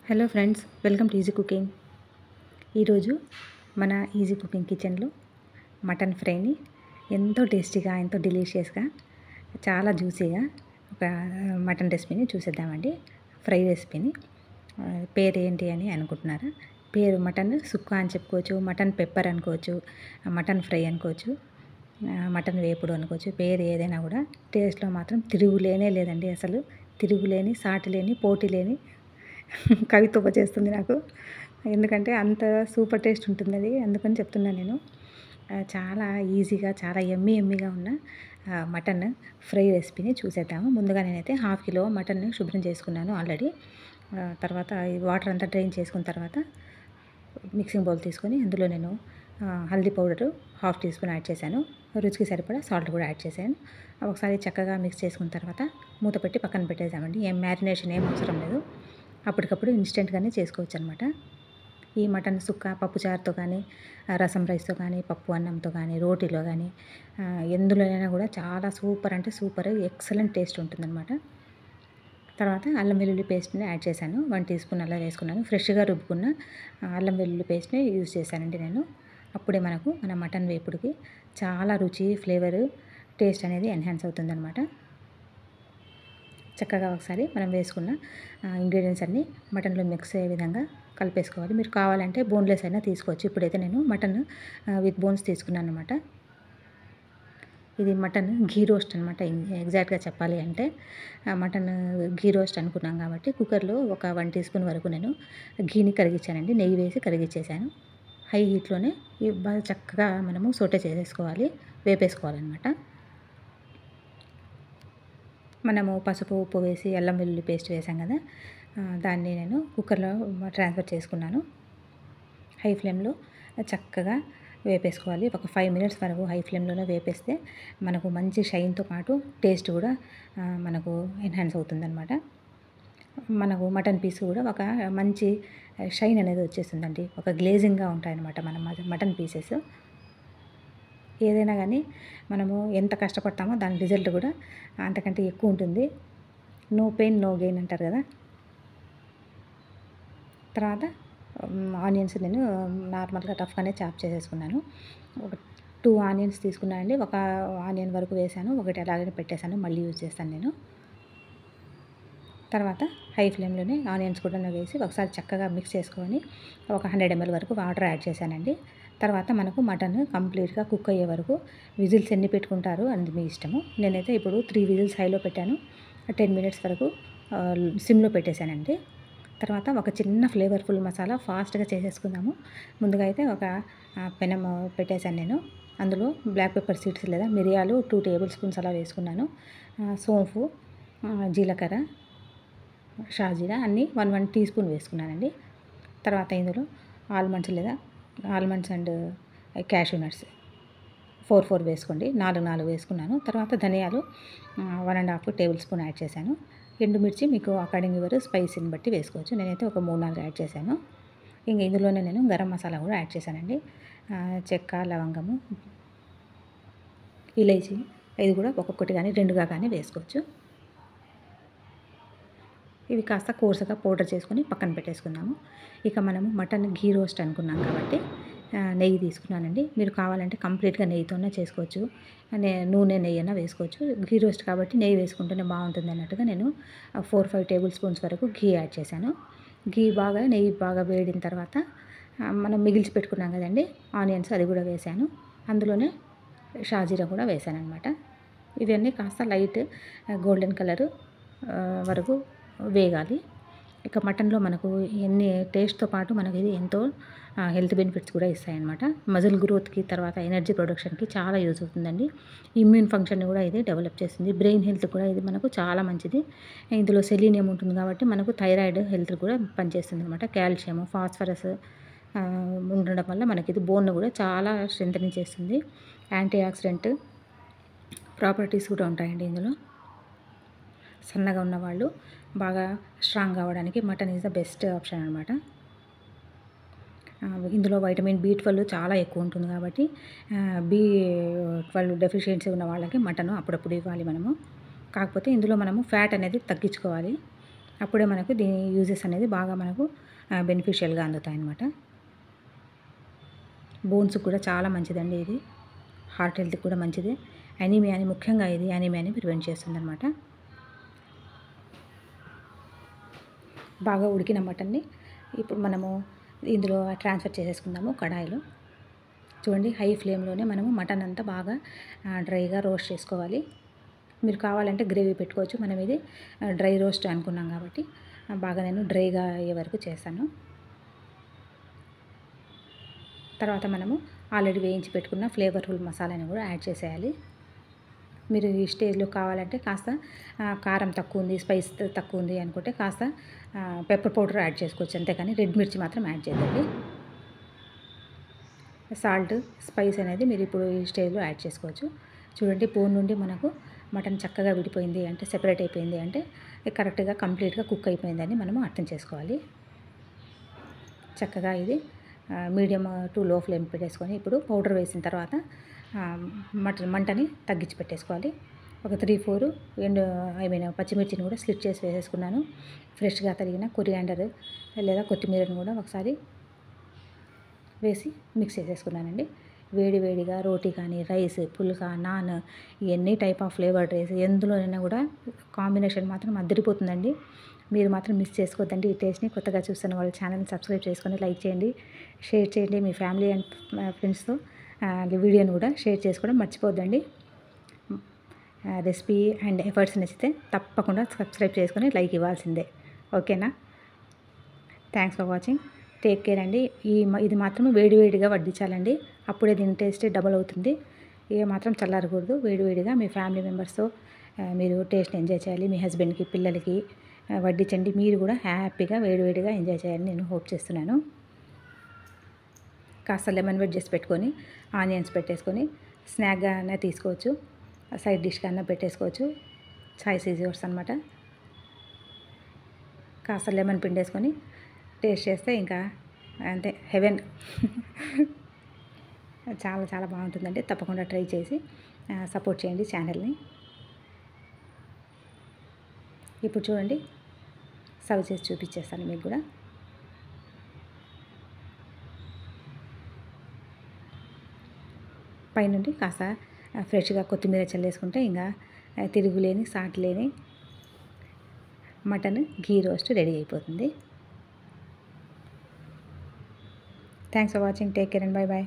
Hello friends, welcome to easy cooking. ఈరోజు మన easy cooking కిచెన్లో మటన్ ఫ్రైని ఎంతో టేస్టీగా, ఎంతో డెలీషియస్గా, చాలా జ్యూసీగా ఒక మటన్ రెసిపీని చూసేద్దామండి. ఫ్రై రెసిపీని. పేరు ఏంటి అని అనుకుంటున్నారా? పేరు మటన్ సుక్క అని చెప్పుకోవచ్చు, మటన్ పెప్పర్ అనుకోవచ్చు, మటన్ ఫ్రై అనుకోవచ్చు, మటన్ వేపుడు అనుకోవచ్చు. పేరు ఏదైనా కూడా టేస్ట్లో మాత్రం తిరుగులేనే లేదండి. అసలు తిరుగులేని, సాటి లేని, పోటీ లేని కవిత్వ చేస్తుంది నాకు. ఎందుకంటే అంత సూపర్ టేస్ట్ ఉంటుంది అది. అందుకని చెప్తున్నాను నేను. చాలా ఈజీగా, చాలా యమ్మీగా ఉన్న మటన్ ఫ్రై రెసిపీని చూసేద్దాము. ముందుగా నేనైతే 1/2 కిలో మటన్ని శుభ్రం చేసుకున్నాను ఆల్రెడీ. తర్వాత ఈ వాటర్ అంతా డ్రైన్ చేసుకున్న తర్వాత మిక్సింగ్ బౌల్ తీసుకొని అందులో నేను హల్దీ పౌడరు 1/2 టీ స్పూన్ యాడ్ చేశాను. రుచికి సరిపడా సాల్ట్ కూడా యాడ్ చేశాను. ఒకసారి చక్కగా మిక్స్ చేసుకున్న తర్వాత మూత పెట్టి పక్కన పెట్టేసామండి. ఏం మ్యారినేషన్ ఏం అవసరం లేదు. అప్పటికప్పుడు ఇన్స్టెంట్గానే చేసుకోవచ్చు అనమాట. ఈ మటన్ సుక్క పప్పుచారుతో కానీ, రసం రైస్తో కానీ, పప్పు అన్నంతో కానీ, రోటీలో కానీ, ఎందులోనైనా కూడా చాలా సూపర్ అంటే సూపర్ ఎక్సలెంట్ టేస్ట్ ఉంటుందన్నమాట. తర్వాత అల్లం వెల్లుల్లి పేస్ట్ని యాడ్ చేశాను. 1 టీ స్పూన్ అలా వేసుకున్నాను. ఫ్రెష్గా రుబ్బుకున్న అల్లం వెల్లుల్లి పేస్ట్ని యూజ్ చేశానండి నేను. అప్పుడే మన మటన్ వేపుడుకి చాలా రుచి, ఫ్లేవరు, టేస్ట్ అనేది ఎన్హాన్స్ అవుతుందన్నమాట. చక్కగా ఒకసారి మనం వేసుకున్న ఇంగ్రీడియంట్స్ అన్నీ మటన్లో మిక్స్ అయ్యే విధంగా కలిపేసుకోవాలి. మీరు కావాలంటే బోన్లెస్ అయినా తీసుకోవచ్చు. ఇప్పుడైతే నేను మటన్ విత్ బోన్స్ తీసుకున్నాను అనమాట. ఇది మటన్ ఘీ రోస్ట్ అనమాట. ఎగ్జాక్ట్గా చెప్పాలి అంటే మటన్ ఘీ రోస్ట్ అనుకున్నాం కాబట్టి కుక్కర్లో ఒక 1 టీ స్పూన్ వరకు నేను ఘీని కరిగించానండి. నెయ్యి వేసి కరిగించేసాను. హై హీట్లోనే ఇవి బాగా చక్కగా మనము సోటే చేసేసుకోవాలి, వేపేసుకోవాలన్నమాట. మనము పసుపు, ఉప్పు వేసి అల్లం వెల్లుల్లి పేస్ట్ వేసాం కదా, దాన్ని నేను కుక్కర్లో ట్రాన్స్ఫర్ చేసుకున్నాను. హై ఫ్లేమ్లో చక్కగా వేపేసుకోవాలి. ఒక 5 మినిట్స్ వరకు హై ఫ్లేమ్లోనే వేపేస్తే మనకు మంచి షైన్తో పాటు టేస్ట్ కూడా మనకు ఎన్హాన్స్ అవుతుందన్నమాట. మనకు మటన్ పీస్ కూడా ఒక మంచి షైన్ అనేది వచ్చేస్తుందండి. ఒక గ్లేజింగ్గా ఉంటాయన్నమాట మన మటన్ పీసెస్. ఏదైనా కానీ మనము ఎంత కష్టపడతామో దాని రిజల్ట్ కూడా అంతకంటే ఎక్కువ ఉంటుంది. నో పెయిన్ నో గెయిన్ అంటారు కదా. తర్వాత ఆనియన్స్ నేను నార్మల్గా రఫ్గానే చాప్ చేసేసుకున్నాను. ఒక 2 ఆనియన్స్ తీసుకున్నానండి. ఒక ఆనియన్ వరకు వేసాను, ఒకటి అలాగే పెట్టేశాను. మళ్ళీ యూజ్ చేస్తాను నేను. తర్వాత హై ఫ్లేమ్లోనే ఆనియన్స్ కూడా వేసి ఒకసారి చక్కగా మిక్స్ చేసుకొని ఒక 100 ml వరకు వాటర్ యాడ్ చేశానండి. తర్వాత మనకు మటన్ కంప్లీట్గా కుక్ అయ్యే వరకు విజిల్స్ ఎన్ని పెట్టుకుంటారు అది మీ ఇష్టము. నేనైతే ఇప్పుడు 3 విజిల్స్ హైలో పెట్టాను. 10 మినిట్స్ వరకు సిమ్లో పెట్టేశానండి. తర్వాత ఒక చిన్న ఫ్లేవర్ఫుల్ మసాలా ఫాస్ట్గా చేసేసుకుందాము. ముందుగా అయితే ఒక పెనం పెట్టేశాను నేను. అందులో బ్లాక్ పెప్పర్ సీడ్స్ లేదా మిరియాలు 2 టేబుల్ స్పూన్స్ అలా వేసుకున్నాను. సోంపు, జీలకర్ర, షాజీరా అన్నీ 1 టీ స్పూన్ వేసుకున్నానండి. తర్వాత ఇందులో ఆల్మండ్స్ అండ్ క్యాషూ నట్స్ 4 వేసుకోండి. 4 వేసుకున్నాను. తర్వాత ధనియాలు 1.5 టేబుల్ స్పూన్ యాడ్ చేశాను. ఎండుమిర్చి మీకు అకార్డింగ్ యువర్ స్పైసీని బట్టి వేసుకోవచ్చు. నేనైతే ఒక 3-4 యాడ్ చేశాను. ఇంక ఇందులోనే నేను గరం మసాలా కూడా యాడ్ చేశానండి. చెక్క, లవంగము, ఇలైచి ఇది కూడా ఒక్కొక్కటి కానీ 2గా కానీ వేసుకోవచ్చు. ఇవి కాస్త కోర్సుగా పౌడర్ చేసుకొని పక్కన పెట్టేసుకుందాము. ఇక మనము మటన్ ఘీ రోస్ట్ అనుకున్నాం కాబట్టి నెయ్యి తీసుకున్నానండి. మీరు కావాలంటే కంప్లీట్గా నెయ్యితోనే చేసుకోవచ్చు. నూనె, నెయ్యి అయినా వేసుకోవచ్చు. ఘీ రోస్ట్ కాబట్టి నెయ్యి వేసుకుంటేనే బాగుంటుంది అన్నట్టుగా నేను 4-5 టేబుల్ స్పూన్స్ వరకు ఘీ యాడ్ చేశాను. నెయ్యి బాగా వేడిన తర్వాత మనం మిగిల్చి పెట్టుకున్నాం కదండి ఆనియన్స్, అది కూడా వేసాను. అందులోనే షాజీరా కూడా వేసాను అనమాట. ఇవన్నీ కాస్త లైట్ గోల్డెన్ కలర్ వరకు వేగాలి. ఇక మటన్లో మనకు ఎన్ని టేస్ట్తో పాటు మనకి ఇది ఎంతో హెల్త్ బెనిఫిట్స్ కూడా ఇస్తాయన్నమాట. మజిల్ గ్రోత్కి, తర్వాత ఎనర్జీ ప్రొడక్షన్కి చాలా యూజ్ అవుతుందండి. ఇమ్యూన్ ఫంక్షన్ని కూడా ఇది డెవలప్ చేస్తుంది. బ్రెయిన్ హెల్త్ కూడా ఇది మనకు చాలా మంచిది. ఇందులో సెలీనియం ఉంటుంది కాబట్టి మనకు థైరాయిడ్ హెల్త్ కూడా పనిచేస్తుంది అనమాట. కాల్షియం, ఫాస్ఫరస్ ఉండడం వల్ల మనకి ఇది బోన్ను కూడా చాలా స్ట్రెంథనింగ్ చేస్తుంది. యాంటీ ఆక్సిడెంట్ ప్రాపర్టీస్ కూడా ఉంటాయండి ఇందులో. సన్నగా ఉన్నవాళ్ళు బాగా స్ట్రాంగ్ అవ్వడానికి mutton is the best option అనమాట. ఇందులో వైటమిన్ B12 చాలా ఎక్కువ ఉంటుంది కాబట్టి B12 డెఫిషియన్సీ ఉన్న వాళ్ళకి మటన్ అప్పుడప్పుడు ఇవ్వాలి మనము. కాకపోతే ఇందులో మనము ఫ్యాట్ అనేది తగ్గించుకోవాలి. అప్పుడే మనకు దీని యూజెస్ అనేది బాగా మనకు బెనిఫిషియల్గా అందుతాయి అన్నమాట. బోన్స్ కూడా చాలా మంచిదండి ఇది. హార్ట్ హెల్త్కి కూడా మంచిది. అనీమియాని ముఖ్యంగా ఇది అనీమియాని ప్రివెంట్ చేస్తుందన్నమాట. బాగా ఉడికిన మటన్ని ఇప్పుడు మనము ఇందులో ట్రాన్స్ఫర్ చేసేసుకుందాము కడాయిలో. చూడండి, హై ఫ్లేమ్లోనే మనము మటన్ అంతా బాగా డ్రైగా రోస్ట్ చేసుకోవాలి. మీరు కావాలంటే గ్రేవీ పెట్టుకోవచ్చు. మనం ఇది డ్రై రోస్ట్ అనుకున్నాం కాబట్టి బాగా నేను డ్రైగా అయ్యే వరకు చేస్తాను. తర్వాత మనము ఆల్రెడీ వేయించి పెట్టుకున్న ఫ్లేవర్ఫుల్ మసాలాని కూడా యాడ్ చేసేయాలి. మీరు ఈ స్టేజ్లో కావాలంటే కాస్త కారం తక్కువ ఉంది, స్పైస్ తక్కువ ఉంది అనుకుంటే కాస్త పెప్పర్ పౌడర్ యాడ్ చేసుకోవచ్చు. అంతేకాని రెడ్ మిర్చి మాత్రం యాడ్ చేయదండి. సాల్ట్, స్పైస్ అనేది మీరు ఇప్పుడు ఈ స్టేజ్లో యాడ్ చేసుకోవచ్చు. చూడండి, బోన్ నుండి మనకు మటన్ చక్కగా విడిపోయింది అంటే, సెపరేట్ అయిపోయింది అంటే కరెక్ట్గా కంప్లీట్గా కుక్ అయిపోయిందని మనము అర్థం చేసుకోవాలి. చక్కగా ఇది మీడియం టు లో ఫ్లేమ్ పెట్టేసుకొని ఇప్పుడు పౌడర్ వేసిన తర్వాత మంటని తగ్గించి పెట్టేసుకోవాలి. ఒక 3-4 పచ్చిమిర్చిని కూడా స్లిట్ చేసి వేసేసుకున్నాను. ఫ్రెష్గా తరిగిన కొరియాండర్ లేదా కొత్తిమీరని కూడా ఒకసారి వేసి మిక్స్ చేసేసుకున్నానండి. వేడిగా రోటీ కానీ, rice, phulka, naan, any type of flavoured rice ఎందులోనైనా కూడా కాంబినేషన్ మాత్రం అదిరిపోతుందండి. మీరు మాత్రం మిస్ చేసుకోవద్దండి ఈ టేస్ట్ని. కొత్తగా చూస్తున్న వాళ్ళ ఛానల్ని సబ్స్క్రైబ్ చేసుకొని లైక్ చేయండి, షేర్ చేయండి. మీ ఫ్యామిలీ అండ్ ఫ్రెండ్స్తో వీడియోని కూడా షేర్ చేసుకోవడం మర్చిపోద్దండి. రెసిపీ అండ్ ఎఫర్ట్స్ నచ్చితే తప్పకుండా సబ్స్క్రైబ్ చేసుకొని లైక్ ఇవ్వాల్సిందే. ఓకేనా? Thanks for watching. Take care అండి. ఇది మాత్రం వేడిగా వడ్డించాలండి. అప్పుడే దీని టేస్ట్ డబల్ అవుతుంది. ఏ మాత్రం చల్లారకూడదు. వేడిగా మీ ఫ్యామిలీ మెంబర్స్తో మీరు టేస్ట్ని ఎంజాయ్ చేయాలి. మీ హస్బెండ్కి, పిల్లలకి వడ్డించండి. మీరు కూడా హ్యాపీగా వేడిగా ఎంజాయ్ చేయాలని నేను హోప్ చేస్తున్నాను. కాస్త లెమన్ వెజ్ చేసి పెట్టుకొని ఆనియన్స్ పెట్టేసుకొని స్నాక్గా అన్నా తీసుకోవచ్చు, సైడ్ డిష్గా అన్నా పెట్టేసుకోవచ్చు. చాయిస్ ఈజ్ యువర్స్ అనమాట. కాస్త లెమన్ పిండేసుకొని టేస్ట్ చేస్తే ఇంకా అంతే, హెవెన్. చాలా బాగుంటుందండి. తప్పకుండా ట్రై చేసి సపోర్ట్ చేయండి ఛానల్ని. ఇప్పుడు చూడండి, సర్వ్ చేసి చూపించేస్తాను మీకు కూడా. పైనుండి కాస్త ఫ్రెష్గా కొత్తిమీర చల్లేసుకుంటే ఇంకా తిరుగులేని సాటి లేని మటన్ ఘీ రోస్ట్ రెడీ అయిపోతుంది. Thanks for watching. Take care and by.